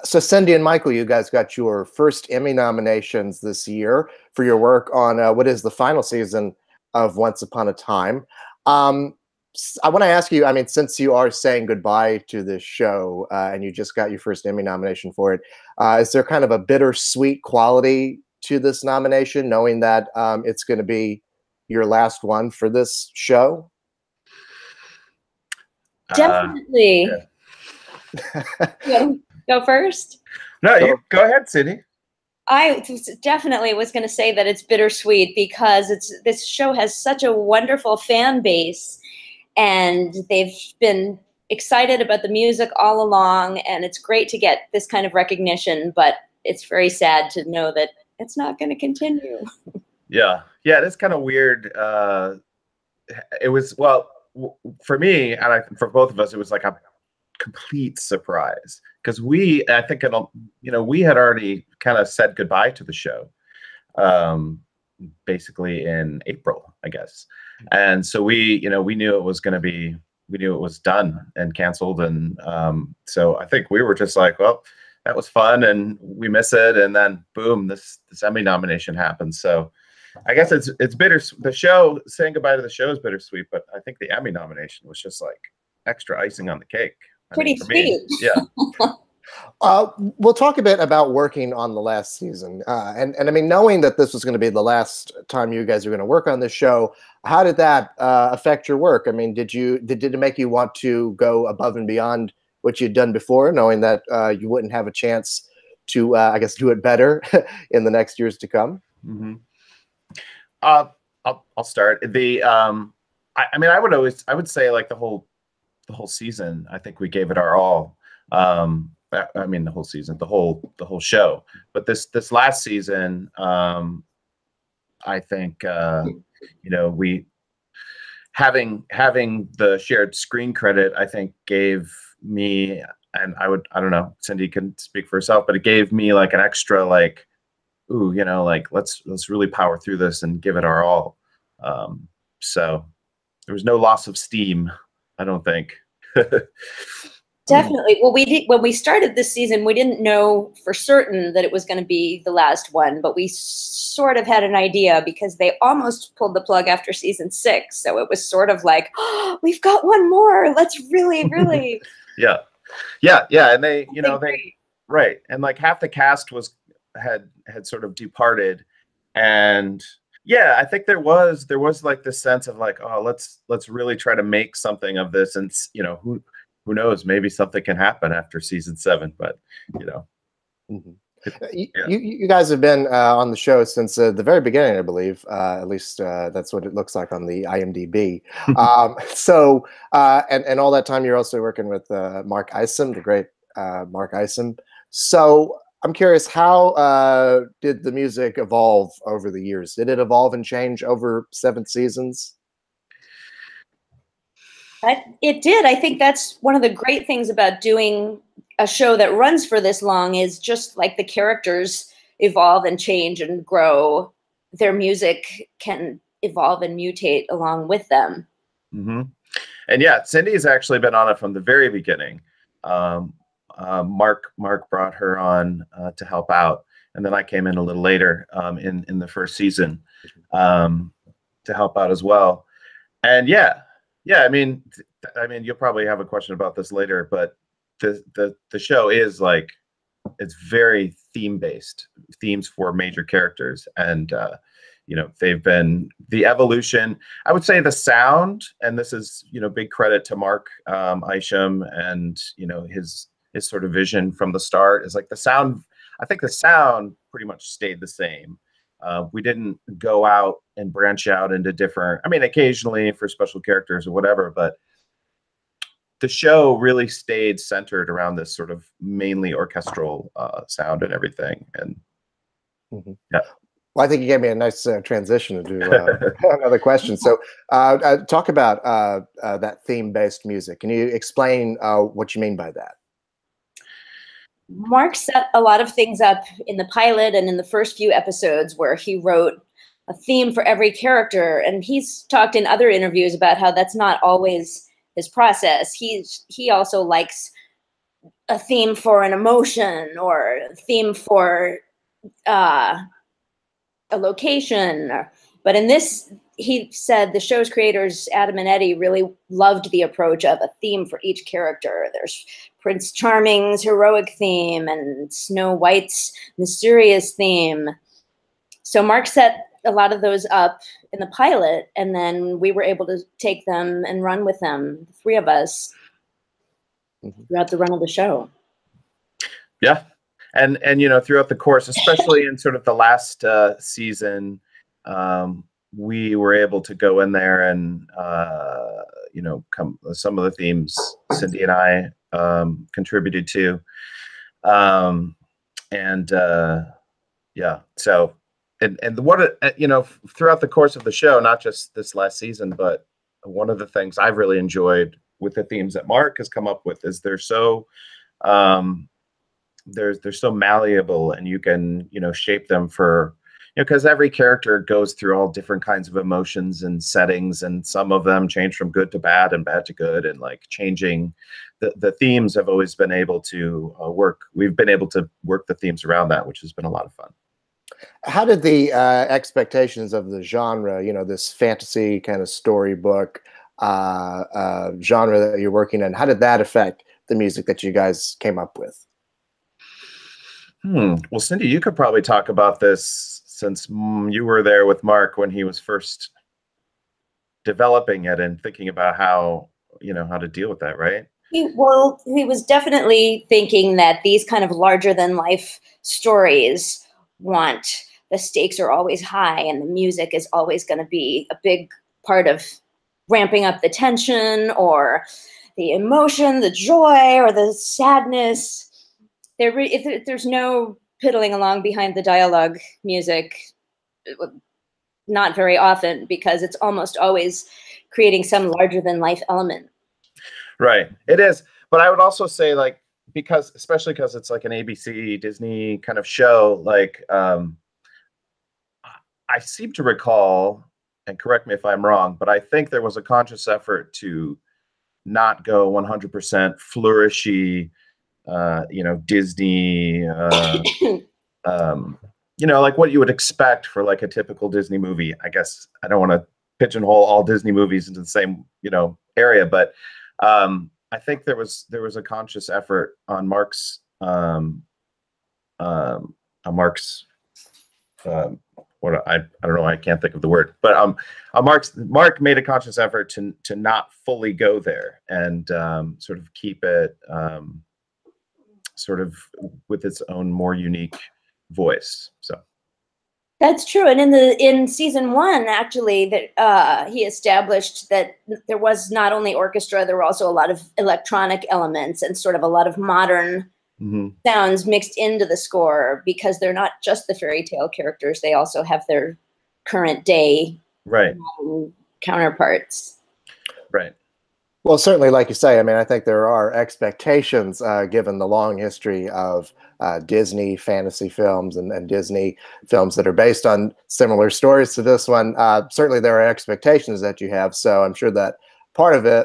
So Cindy and Michael, you guys got your first Emmy nominations this year for your work on what is the final season of Once Upon a Time. I want to ask you, I mean, since you are saying goodbye to this show and you just got your first Emmy nomination for it, is there kind of a bittersweet quality to this nomination, knowing that it's going to be your last one for this show? Definitely. Yeah. Go first? No, you go ahead, Cindy. I definitely was going to say that it's bittersweet because this show has such a wonderful fan base, and they've been excited about the music all along, and it's great to get this kind of recognition, but it's very sad to know that it's not going to continue. Yeah, it's kind of weird. It was, well, for me, and for both of us, it was like a complete surprise because I think we had already kind of said goodbye to the show basically in April, I guess, and so we knew it was done and canceled, and so I think we were just like, well, that was fun and we miss it, and then boom, this Emmy nomination happened. So I guess it's bitter. The show, saying goodbye to the show, is bittersweet, but I think the Emmy nomination was just like extra icing on the cake. Pretty sweet. Yeah. We'll talk a bit about working on the last season, and I mean, knowing that this was going to be the last time you guys are going to work on this show, how did that affect your work? I mean, did it make you want to go above and beyond what you'd done before, knowing that you wouldn't have a chance to, I guess, do it better in the next years to come? Mm-hmm. I'll start. I mean, I would say like the whole season, I think we gave it our all. I mean, the whole season, the whole show. But this last season, I think we having the shared screen credit, I think gave me, and I don't know, Cindy can speak for herself, but it gave me like an extra like, ooh, like let's really power through this and give it our all. So there was no loss of steam, I don't think. Definitely. Well, when we started this season, we didn't know for certain that it was going to be the last one, but we sort of had an idea because they almost pulled the plug after season 6. So it was sort of like, oh, we've got one more. Let's really. Yeah. And they, right. And like half the cast had sort of departed, and yeah, I think there was like this sense of like, oh, let's really try to make something of this, and who knows, maybe something can happen after season 7, but Mm-hmm. You guys have been on the show since the very beginning, I believe. At least that's what it looks like on the IMDb. So and all that time you're also working with Mark Isom, the great Mark Isom. So I'm curious, how did the music evolve over the years? Did it evolve and change over 7 seasons? It did. I think that's one of the great things about doing a show that runs for this long, is just like the characters evolve and change and grow, their music can evolve and mutate along with them. Mm-hmm. And yeah, Cindy's actually been on it from the very beginning. Mark brought her on to help out, and then I came in a little later in the first season to help out as well. And yeah, I mean, you'll probably have a question about this later, but the show is like, it's very theme-based, themes for major characters, and they've been the evolution. I would say the sound, and this is big credit to Mark Isham and his sort of vision from the start, is like the sound. I think the sound pretty much stayed the same. We didn't go out and branch out into different, I mean, occasionally for special characters or whatever, but the show really stayed centered around this sort of mainly orchestral sound and everything. And mm-hmm. Yeah. Well, I think you gave me a nice transition to another question. So talk about that theme-based music. Can you explain what you mean by that? Mark set a lot of things up in the pilot and in the first few episodes where he wrote a theme for every character. And he's talked in other interviews about how that's not always his process. He also likes a theme for an emotion or a theme for a location. But in this, he said the show's creators, Adam and Eddie, really loved the approach of a theme for each character. There's Prince Charming's heroic theme and Snow White's mysterious theme. So Mark set a lot of those up in the pilot, and then we were able to take them and run with them, the three of us, throughout the run of the show. Yeah. And you know, throughout the course, especially in sort of the last season, we were able to go in there and you know, some of the themes Cindy and I contributed to, yeah. So and what you know, throughout the course of the show, not just this last season, but one of the things I've really enjoyed with the themes that Mark has come up with is they're so they're so malleable, and you can, you know, shape them for, you know, because every character goes through all different kinds of emotions and settings, and some of them change from good to bad and bad to good, and like changing the themes have always been able to work. We've been able to work the themes around that, which has been a lot of fun. How did the expectations of the genre, you know, this fantasy kind of storybook genre that you're working in, how did that affect the music that you guys came up with? Well, Cindy, you could probably talk about this since you were there with Mark when he was first developing it and thinking about how, you know, how to deal with that, right? He was definitely thinking that these kind of larger than life stories the stakes are always high, and the music is always going to be a big part of ramping up the tension or the emotion, the joy or the sadness. If there's no piddling along behind the dialogue music, not very often, because it's almost always creating some larger than life element. Right, it is. But I would also say, like, because especially because it's like an ABC Disney kind of show, like I seem to recall, and correct me if I'm wrong, but I think there was a conscious effort to not go 100% flourishy, you know, Disney, you know, like what you would expect for like a typical Disney movie. I guess I don't want to pigeonhole all Disney movies into the same, you know, area, but I think there was a conscious effort on Mark's what I don't know, I can't think of the word, but Mark made a conscious effort to not fully go there, and sort of keep it sort of with its own more unique voice. So that's true. And in season 1, actually, that he established that there was not only orchestra, there were also a lot of electronic elements and sort of a lot of modern sounds mixed into the score, because they're not just the fairy tale characters, they also have their current day counterparts. Right. Well, certainly, like you say, I mean, I think there are expectations given the long history of Disney fantasy films and Disney films that are based on similar stories to this one. Certainly, there are expectations that you have. So I'm sure that part of it,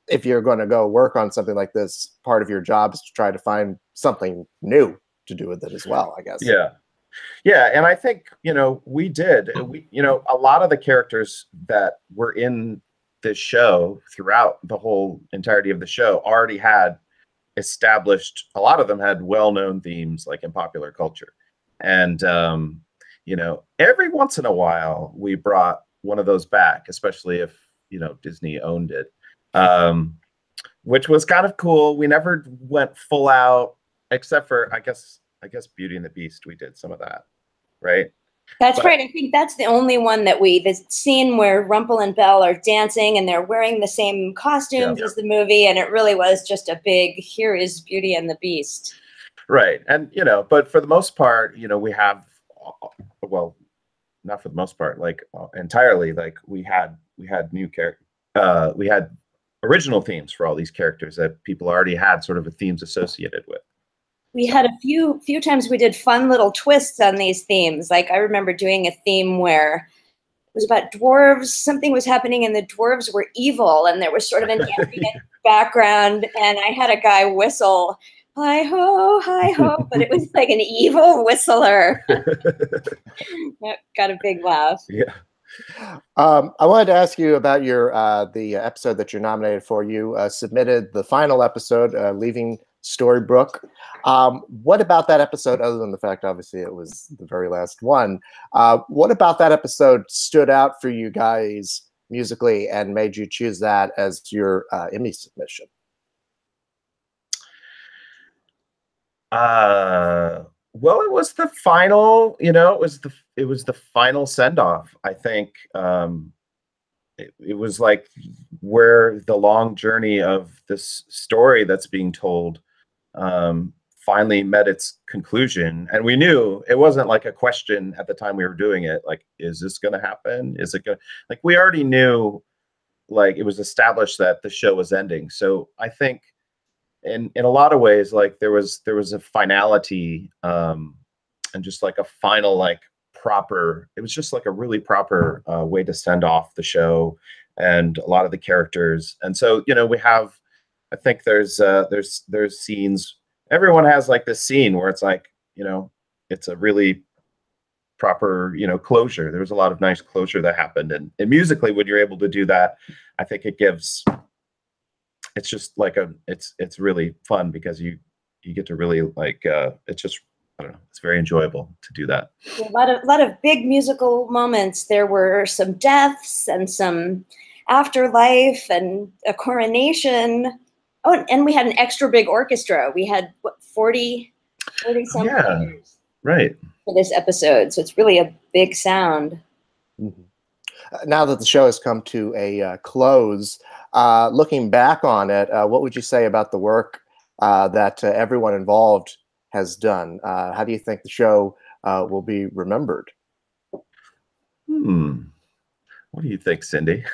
if you're going to go work on something like this, part of your job is to try to find something new to do with it as well, I guess. Yeah. Yeah. And I think, you know, we, you know, a lot of the characters that were in this show throughout the whole entirety of the show already had established, a lot of them had well-known themes like in popular culture. And, you know, every once in a while we brought one of those back, especially if, you know, Disney owned it, which was kind of cool. We never went full out, except for, I guess Beauty and the Beast, we did some of that, right? That's right. I think that's the only one that the scene where Rumple and Belle are dancing and they're wearing the same costumes as the movie. And it really was just a big, here is Beauty and the Beast. Right. And, you know, but for the most part, you know, we have, well, not for the most part, like entirely, like we had new characters, we had original themes for all these characters that people already had sort of a themes associated with. We had a few times we did fun little twists on these themes. Like I remember doing a theme where it was about dwarves. Something was happening and the dwarves were evil, and there was sort of an ambient background. And I had a guy whistle hi ho, but it was like an evil whistler. That got a big laugh. Yeah. I wanted to ask you about your the episode that you're nominated for. You submitted the final episode, Leaving Storybrooke. What about that episode, other than the fact, obviously, it was the very last one? What about that episode stood out for you guys musically and made you choose that as your Emmy submission? Well, it was the final, it was the final send off. I think it was like where the long journey of this story that's being told finally met its conclusion. And we knew it wasn't like a question at the time we were doing it, like, is this going to happen? Is it going to, like, we already knew, like, it was established that the show was ending. So I think in a lot of ways, like, there was a finality, and just like a final, like, proper, it was just like a really proper way to send off the show and a lot of the characters. And so, we have, I think there's scenes, everyone has like this scene where it's like, it's a really proper, closure. There was a lot of nice closure that happened. And musically, when you're able to do that, I think it's just like it's really fun because you get to really, like, it's just, I don't know, it's very enjoyable to do that. A lot of big musical moments. There were some deaths and some afterlife and a coronation. Oh, and we had an extra big orchestra. We had, what, 40 some players, right, for this episode. So it's really a big sound. Mm-hmm. Now that the show has come to a close, looking back on it, what would you say about the work that everyone involved has done? How do you think the show will be remembered? What do you think, Cindy?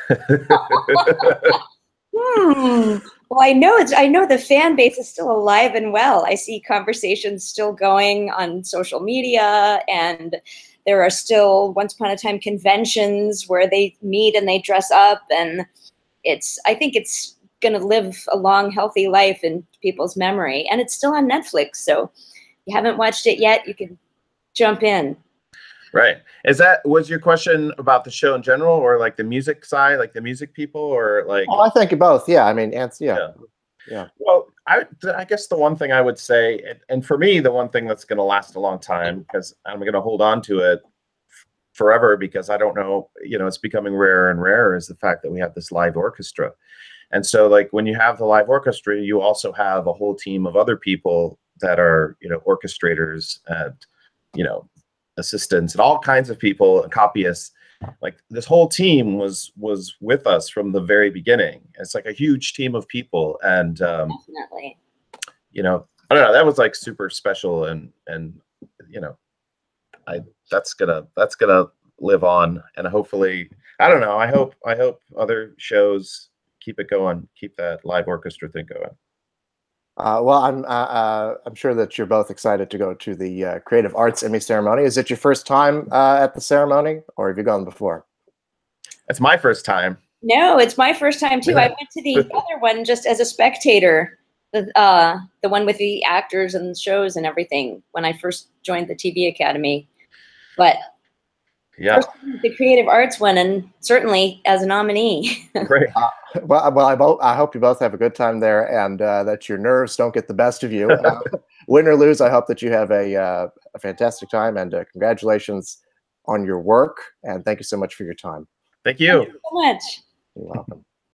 Well, I know the fan base is still alive and well. I see conversations still going on social media, and there are still Once Upon a Time conventions where they meet and they dress up, and I think it's going to live a long, healthy life in people's memory. And it's still on Netflix, so if you haven't watched it yet, you can jump in. Right. Was your question about the show in general, or like the music side, like the music people, or like? Oh, I think both. Yeah, I mean, yeah. Well, I guess the one thing I would say, and for me, the one thing that's going to last a long time, because I'm going to hold on to it forever, because I don't know, it's becoming rarer and rarer, is the fact that we have this live orchestra. And so, like, when you have the live orchestra, you also have a whole team of other people that are, orchestrators and, assistants and all kinds of people, copyists. Like, this whole team was with us from the very beginning. It's like a huge team of people, and definitely, I don't know, that was like super special, and that's gonna live on, and hopefully, I don't know, I hope other shows keep it going, keep that live orchestra thing going. Well, I'm sure that you're both excited to go to the Creative Arts Emmy ceremony. Is it your first time at the ceremony, or have you gone before? It's my first time. No, it's my first time too. I went to the other one just as a spectator, the one with the actors and shows and everything, when I first joined the TV Academy. But yeah, the Creative Arts one, and certainly as a nominee. Great. Well, I hope you both have a good time there, and that your nerves don't get the best of you. Win or lose, I hope that you have a fantastic time, and congratulations on your work, and thank you so much for your time. Thank you so much. You're welcome.